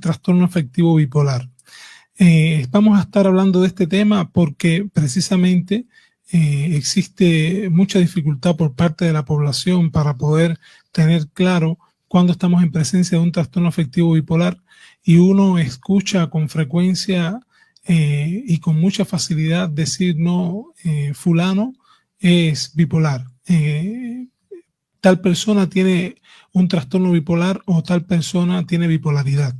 trastorno afectivo bipolar. Vamos a estar hablando de este tema porque precisamente existe mucha dificultad por parte de la población para poder tener claro cuando estamos en presencia de un trastorno afectivo bipolar, y uno escucha con frecuencia y con mucha facilidad decir no, fulano es bipolar, tal persona tiene un trastorno bipolar o tal persona tiene bipolaridad.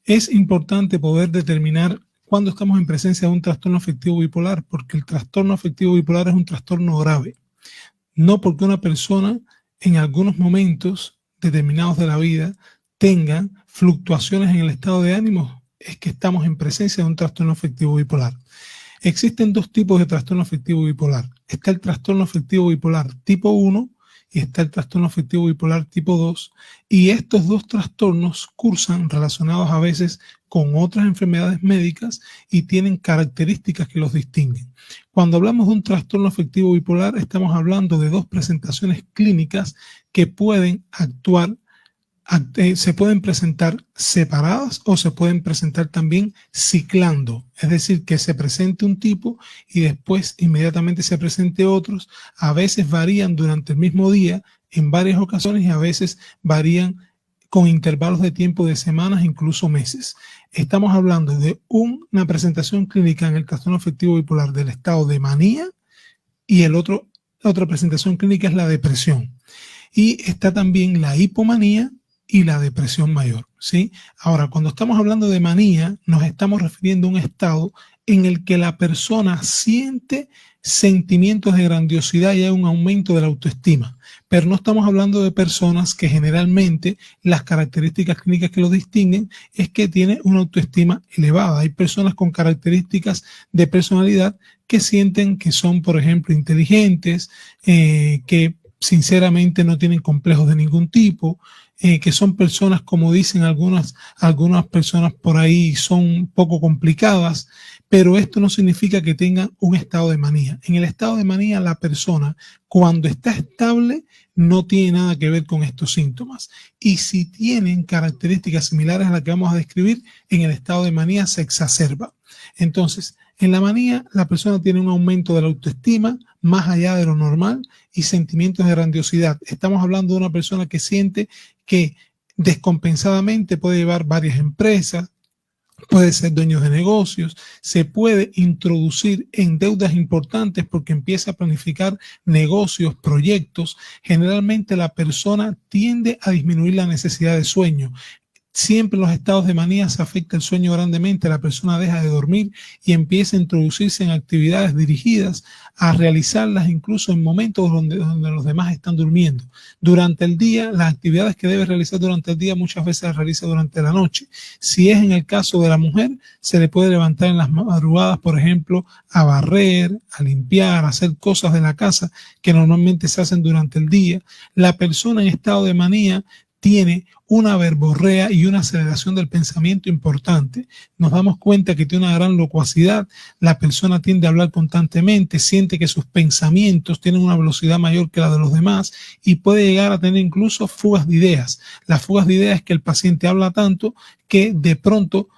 Es importante poder determinar cuando estamos en presencia de un trastorno afectivo bipolar, porque el trastorno afectivo bipolar es un trastorno grave. No porque una persona en algunos momentos determinados de la vida tenga fluctuaciones en el estado de ánimo, es que estamos en presencia de un trastorno afectivo bipolar. Existen dos tipos de trastorno afectivo bipolar. Está el trastorno afectivo bipolar tipo 1 y está el trastorno afectivo bipolar tipo 2, y estos dos trastornos cursan relacionados a veces con otras enfermedades médicas y tienen características que los distinguen. Cuando hablamos de un trastorno afectivo bipolar, estamos hablando de dos presentaciones clínicas que pueden actuar, se pueden presentar separadas o se pueden presentar también ciclando, es decir, que se presente un tipo y después inmediatamente se presente otros. A veces varían durante el mismo día en varias ocasiones y a veces varían con intervalos de tiempo de semanas, incluso meses. Estamos hablando de una presentación clínica en el trastorno afectivo bipolar del estado de manía, y otra presentación clínica es la depresión. Y está también la hipomanía y la depresión mayor, ¿sí? Ahora, cuando estamos hablando de manía, nos estamos refiriendo a un estado en el que la persona siente sentimientos de grandiosidad y hay un aumento de la autoestima. Pero no estamos hablando de personas que generalmente las características clínicas que los distinguen es que tienen una autoestima elevada. Hay personas con características de personalidad que sienten que son, por ejemplo, inteligentes, que sinceramente no tienen complejos de ningún tipo, que son personas, como dicen algunas personas por ahí, son poco complicadas, pero esto no significa que tengan un estado de manía. En el estado de manía, la persona, cuando está estable, no tiene nada que ver con estos síntomas. Y si tienen características similares a las que vamos a describir, en el estado de manía se exacerba. Entonces, en la manía, la persona tiene un aumento de la autoestima más allá de lo normal y sentimientos de grandiosidad. Estamos hablando de una persona que siente que descompensadamente puede llevar varias empresas, puede ser dueño de negocios, se puede introducir en deudas importantes porque empieza a planificar negocios, proyectos. Generalmente la persona tiende a disminuir la necesidad de sueño. Siempre en los estados de manía se afecta el sueño grandemente, la persona deja de dormir y empieza a introducirse en actividades dirigidas a realizarlas incluso en momentos donde los demás están durmiendo. Durante el día, las actividades que debe realizar durante el día muchas veces las realiza durante la noche. Si es en el caso de la mujer, se le puede levantar en las madrugadas, por ejemplo, a barrer, a limpiar, a hacer cosas de la casa que normalmente se hacen durante el día. La persona en estado de manía tiene una verborrea y una aceleración del pensamiento importante. Nos damos cuenta que tiene una gran locuacidad. La persona tiende a hablar constantemente, siente que sus pensamientos tienen una velocidad mayor que la de los demás y puede llegar a tener incluso fugas de ideas. Las fugas de ideas es que el paciente habla tanto que de pronto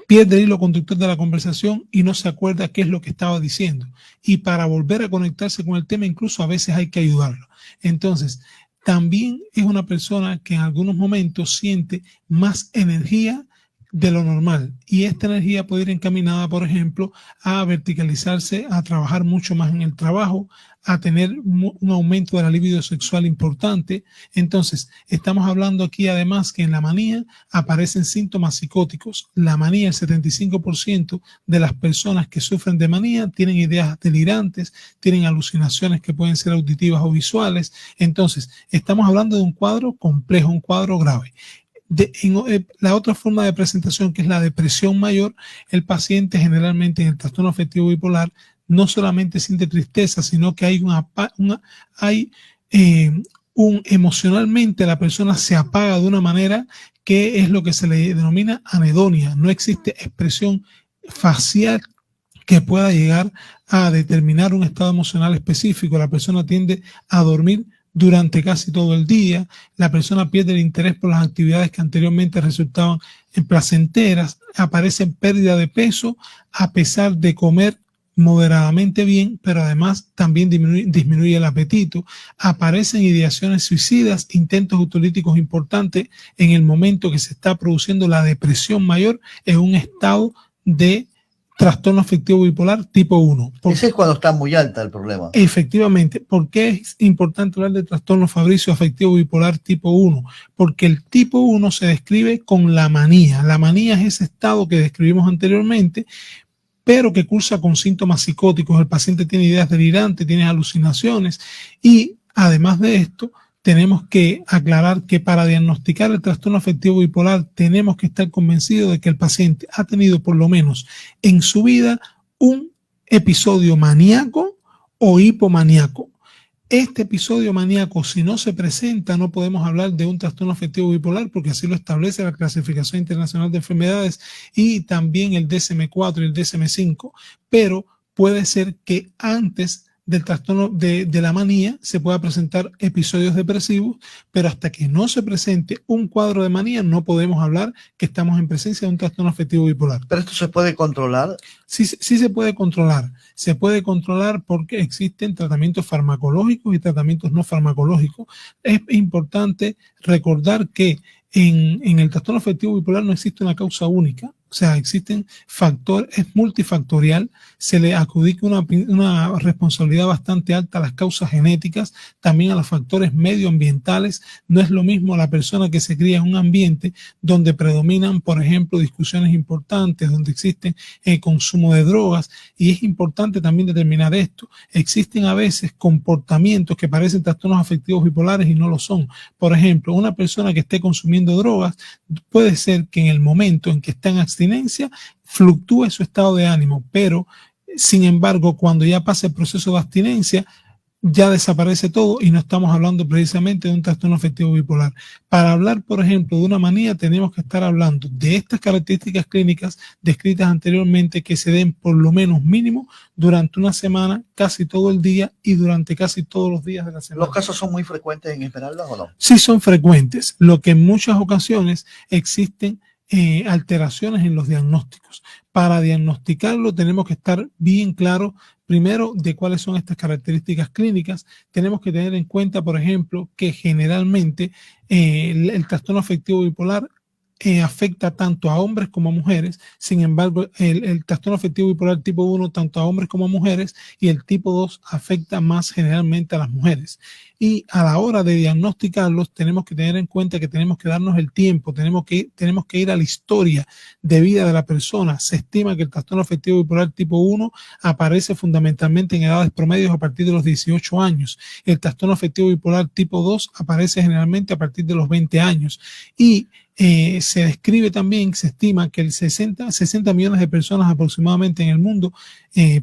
pierde el hilo conductor de la conversación y no se acuerda qué es lo que estaba diciendo. Y para volver a conectarse con el tema, incluso a veces hay que ayudarlo. Entonces, también es una persona que en algunos momentos siente más energía de lo normal, y esta energía puede ir encaminada, por ejemplo, a verticalizarse, a trabajar mucho más en el trabajo, a tener un aumento de la libido sexual importante. Entonces, estamos hablando aquí además que en la manía aparecen síntomas psicóticos. La manía, el 75% de las personas que sufren de manía tienen ideas delirantes, tienen alucinaciones que pueden ser auditivas o visuales. Entonces, estamos hablando de un cuadro complejo, un cuadro grave. La otra forma de presentación, que es la depresión mayor, el paciente generalmente en el trastorno afectivo bipolar no solamente siente tristeza, sino que hay emocionalmente la persona se apaga de una manera que es lo que se le denomina anedonia. No existe expresión facial que pueda llegar a determinar un estado emocional específico. La persona tiende a dormir durante casi todo el día, la persona pierde el interés por las actividades que anteriormente resultaban placenteras, aparece pérdida de peso a pesar de comer moderadamente bien, pero además también disminuye el apetito, aparecen ideaciones suicidas, intentos autolíticos importantes en el momento que se está produciendo la depresión mayor en un estado de trastorno afectivo bipolar tipo 1. Ese es cuando está muy alta el problema. Efectivamente. ¿Por qué es importante hablar de trastorno Fabricio afectivo bipolar tipo 1? Porque el tipo 1 se describe con la manía. La manía es ese estado que describimos anteriormente, pero que cursa con síntomas psicóticos. El paciente tiene ideas delirantes, tiene alucinaciones y además de esto, tenemos que aclarar que para diagnosticar el trastorno afectivo bipolar tenemos que estar convencidos de que el paciente ha tenido por lo menos en su vida un episodio maníaco o hipomaníaco. Este episodio maníaco, si no se presenta, no podemos hablar de un trastorno afectivo bipolar porque así lo establece la Clasificación Internacional de Enfermedades y también el DSM-4 y el DSM-5, pero puede ser que antes del trastorno de la manía se pueda presentar episodios depresivos, pero hasta que no se presente un cuadro de manía no podemos hablar que estamos en presencia de un trastorno afectivo bipolar. ¿Pero esto se puede controlar? Sí se puede controlar. Se puede controlar porque existen tratamientos farmacológicos y tratamientos no farmacológicos. Es importante recordar que en el trastorno afectivo bipolar no existe una causa única. O sea, existen factores, es multifactorial, se le adjudica una responsabilidad bastante alta a las causas genéticas, también a los factores medioambientales. No es lo mismo la persona que se cría en un ambiente donde predominan, por ejemplo, discusiones importantes, donde existen consumo de drogas, y es importante también determinar esto. Existen a veces comportamientos que parecen trastornos afectivos bipolares y no lo son. Por ejemplo, una persona que esté consumiendo drogas, puede ser que en el momento en que está en abstinencia fluctúe su estado de ánimo, pero sin embargo cuando ya pasa el proceso de abstinencia ya desaparece todo y no estamos hablando precisamente de un trastorno afectivo bipolar. Para hablar, por ejemplo, de una manía tenemos que estar hablando de estas características clínicas descritas anteriormente que se den por lo menos mínimo durante una semana, casi todo el día y durante casi todos los días de la semana. ¿Los casos son muy frecuentes en Esmeraldas o no? Sí son frecuentes, lo que en muchas ocasiones existen alteraciones en los diagnósticos. Para diagnosticarlo tenemos que estar bien claros primero de cuáles son estas características clínicas. Tenemos que tener en cuenta, por ejemplo, que generalmente el trastorno afectivo bipolar afecta tanto a hombres como a mujeres. Sin embargo, el trastorno afectivo bipolar tipo 1 tanto a hombres como a mujeres, y el tipo 2 afecta más generalmente a las mujeres. Y a la hora de diagnosticarlos tenemos que tener en cuenta que tenemos que darnos el tiempo, tenemos que ir a la historia de vida de la persona. Se estima que el trastorno afectivo bipolar tipo 1 aparece fundamentalmente en edades promedios a partir de los 18 años. El trastorno afectivo bipolar tipo 2 aparece generalmente a partir de los 20 años. Y se describe también, se estima que el 60 millones de personas aproximadamente en el mundo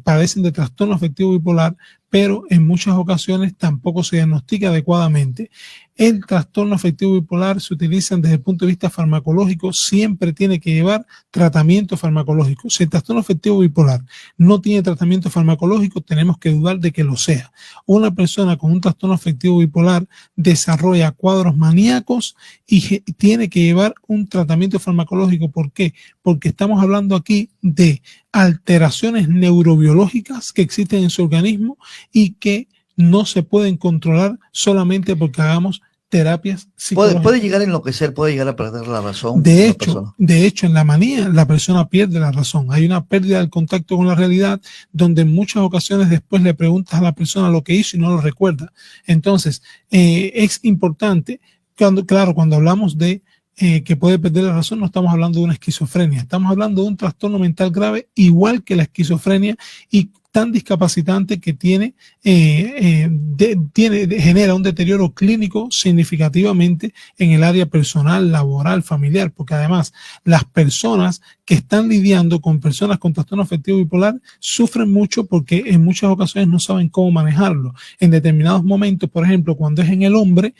padecen de trastorno afectivo bipolar, pero en muchas ocasiones tampoco se diagnostica adecuadamente. El trastorno afectivo bipolar se utiliza desde el punto de vista farmacológico, siempre tiene que llevar tratamiento farmacológico. Si el trastorno afectivo bipolar no tiene tratamiento farmacológico, tenemos que dudar de que lo sea. Una persona con un trastorno afectivo bipolar desarrolla cuadros maníacos y tiene que llevar un tratamiento farmacológico. ¿Por qué? Porque estamos hablando aquí de alteraciones neurobiológicas que existen en su organismo y que no se pueden controlar solamente porque hagamos terapias psicológicas. Puede llegar a enloquecer, puede llegar a perder la razón. De hecho, en la manía la persona pierde la razón. Hay una pérdida del contacto con la realidad, donde en muchas ocasiones después le preguntas a la persona lo que hizo y no lo recuerda. Entonces, es importante, cuando hablamos de que puede perder la razón, no estamos hablando de una esquizofrenia, estamos hablando de un trastorno mental grave igual que la esquizofrenia y tan discapacitante que genera un deterioro clínico significativamente en el área personal, laboral, familiar, porque además las personas que están lidiando con personas con trastorno afectivo bipolar sufren mucho porque en muchas ocasiones no saben cómo manejarlo. En determinados momentos, por ejemplo, cuando es en el hombre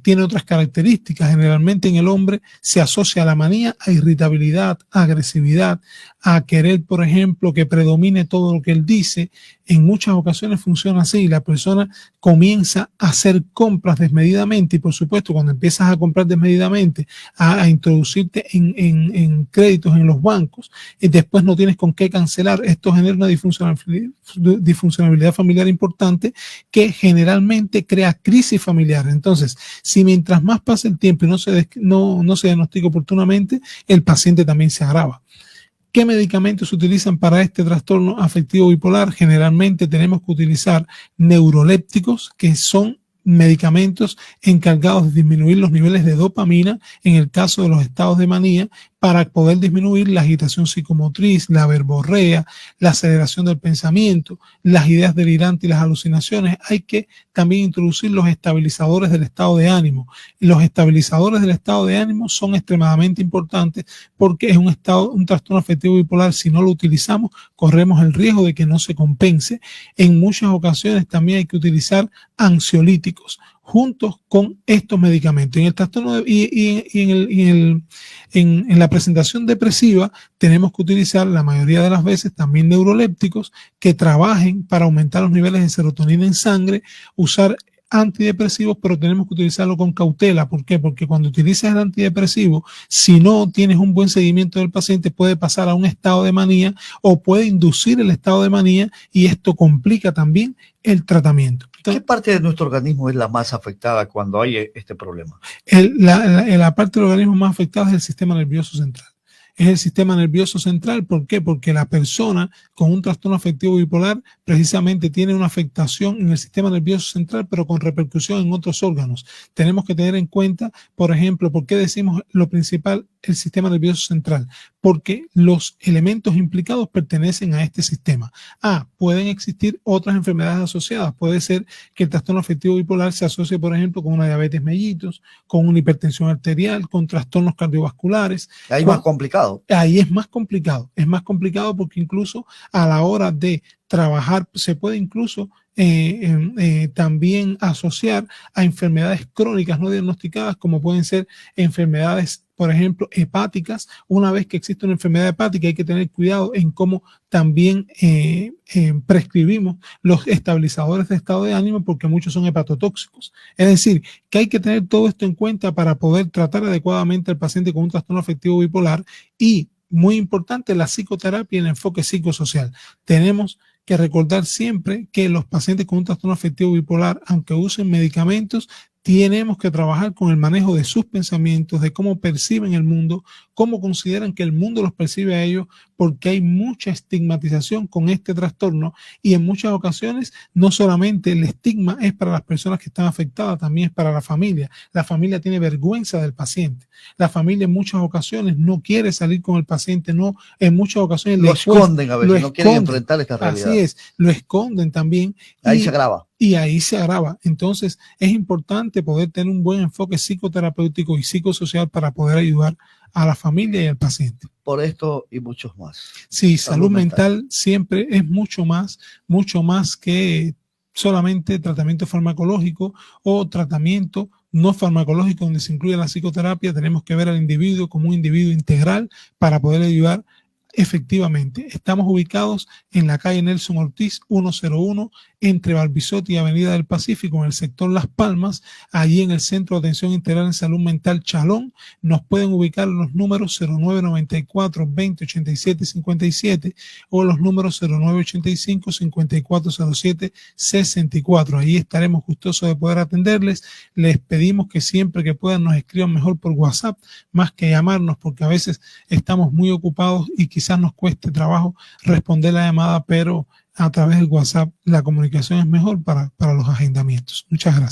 tiene otras características. Generalmente en el hombre se asocia la manía a irritabilidad, a agresividad, a querer, por ejemplo, que predomine todo lo que él dice. En muchas ocasiones funciona así. La persona comienza a hacer compras desmedidamente y, por supuesto, cuando empiezas a comprar desmedidamente, a introducirte en créditos en los bancos, y después no tienes con qué cancelar. Esto genera una disfuncionalidad familiar importante que generalmente crea crisis familiar. Entonces, si mientras más pasa el tiempo y no se diagnostica oportunamente, el paciente también se agrava. ¿Qué medicamentos se utilizan para este trastorno afectivo bipolar? Generalmente tenemos que utilizar neurolépticos, que son medicamentos encargados de disminuir los niveles de dopamina en el caso de los estados de manía, para poder disminuir la agitación psicomotriz, la verborrea, la aceleración del pensamiento, las ideas delirantes y las alucinaciones. Hay que también introducir los estabilizadores del estado de ánimo. Los estabilizadores del estado de ánimo son extremadamente importantes porque es un trastorno afectivo bipolar. Si no lo utilizamos, corremos el riesgo de que no se compense. En muchas ocasiones también hay que utilizar ansiolíticos juntos con estos medicamentos. En el trastorno en la presentación depresiva tenemos que utilizar la mayoría de las veces también neurolépticos que trabajen para aumentar los niveles de serotonina en sangre, usar antidepresivos, pero tenemos que utilizarlo con cautela. ¿Por qué? Porque cuando utilizas el antidepresivo, si no tienes un buen seguimiento del paciente, puede pasar a un estado de manía o puede inducir el estado de manía y esto complica también el tratamiento. ¿Qué parte de nuestro organismo es la más afectada cuando hay este problema? La parte del organismo más afectada es el sistema nervioso central. Es el sistema nervioso central. ¿Por qué? Porque la persona con un trastorno afectivo bipolar precisamente tiene una afectación en el sistema nervioso central, pero con repercusión en otros órganos. Tenemos que tener en cuenta, por ejemplo, ¿por qué decimos lo principal, el sistema nervioso central? Porque los elementos implicados pertenecen a este sistema. Pueden existir otras enfermedades asociadas. Puede ser que el trastorno afectivo bipolar se asocie, por ejemplo, con una diabetes mellitus, con una hipertensión arterial, con trastornos cardiovasculares. Ahí más complicado. Ahí es más complicado. Es más complicado porque incluso a la hora de trabajar se puede incluso también asociar a enfermedades crónicas no diagnosticadas, como pueden ser enfermedades, por ejemplo, hepáticas. Una vez que existe una enfermedad hepática, hay que tener cuidado en cómo también prescribimos los estabilizadores de estado de ánimo, porque muchos son hepatotóxicos. Es decir, que hay que tener todo esto en cuenta para poder tratar adecuadamente al paciente con un trastorno afectivo bipolar. Y, muy importante, la psicoterapia en enfoque psicosocial. Tenemos que recordar siempre que los pacientes con un trastorno afectivo bipolar, aunque usen medicamentos, tenemos que trabajar con el manejo de sus pensamientos, de cómo perciben el mundo, cómo consideran que el mundo los percibe a ellos, porque hay mucha estigmatización con este trastorno y en muchas ocasiones no solamente el estigma es para las personas que están afectadas, también es para la familia. La familia tiene vergüenza del paciente. La familia en muchas ocasiones no quiere salir con el paciente, en muchas ocasiones lo esconden a veces, no quieren enfrentar esta realidad. Así es, lo esconden también. Ahí se agrava. Y ahí se agrava. Entonces, es importante poder tener un buen enfoque psicoterapéutico y psicosocial para poder ayudar a la familia y al paciente. Por esto y muchos más. Sí, salud mental siempre es mucho más que solamente tratamiento farmacológico o tratamiento no farmacológico donde se incluye la psicoterapia. Tenemos que ver al individuo como un individuo integral para poder ayudar efectivamente. Estamos ubicados en la calle Nelson Ortiz 101 entre Barbisotti y Avenida del Pacífico, en el sector Las Palmas, allí en el Centro de Atención Integral en Salud Mental Chalón. Nos pueden ubicar en los números 0994 20 87 57 o los números 0985 5407 64. Ahí estaremos gustosos de poder atenderles. Les pedimos que siempre que puedan nos escriban mejor por WhatsApp, más que llamarnos, porque a veces estamos muy ocupados y quizás nos cueste trabajo responder la llamada, pero a través del WhatsApp la comunicación es mejor para los agendamientos. Muchas gracias.